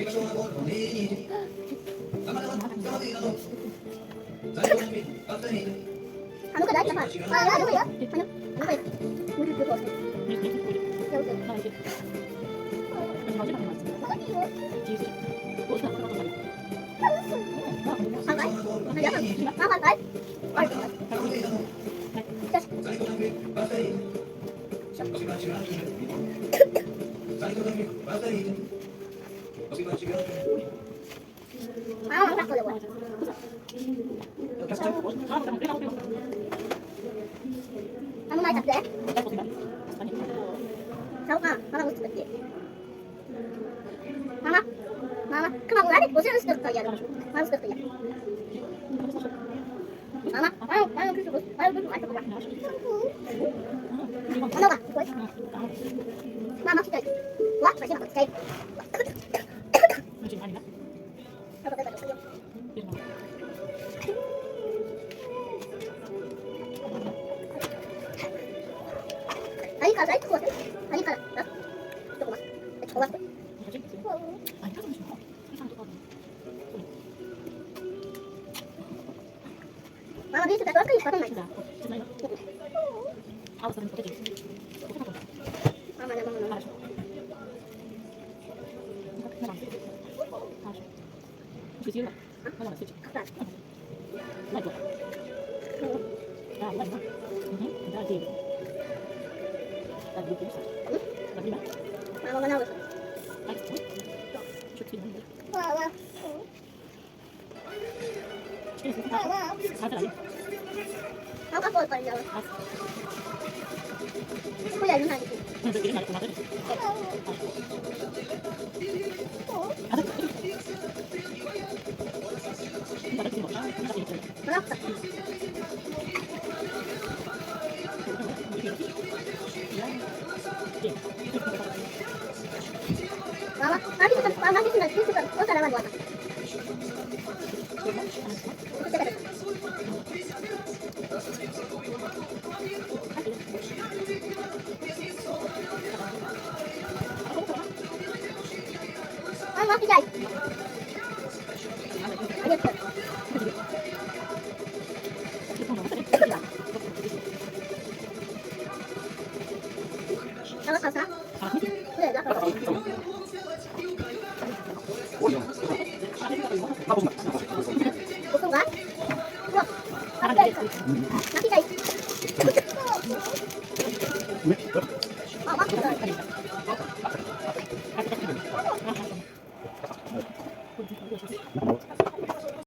Ano ka dahil? Ano ba yan? Ano ba yan? Ano may tatlo eh? Tahu ka, parang gusto ka Mama, mama, kemana lari? Bosan harus dokter ya, harus dokter ya. Mama, parang gusto ko, parang gusto ko ato ba? Ano ba? Mama, kita. Wah, masih nak cakap. Ay, kalau itu kuat. Ay, kalau. Itu kuat. Itu kuat. Mama dia sudah keluar ke istana naik. Mama ada mama. Mama mana bos? Wah. Aku apa apa ya? Aku ya mana itu? Berapa? Mama, nanti sudah salah buat. Mama tidak. Kalau kasa, sudah dah kalau. Betul kan? Wah, nanti guys. Mama tidak.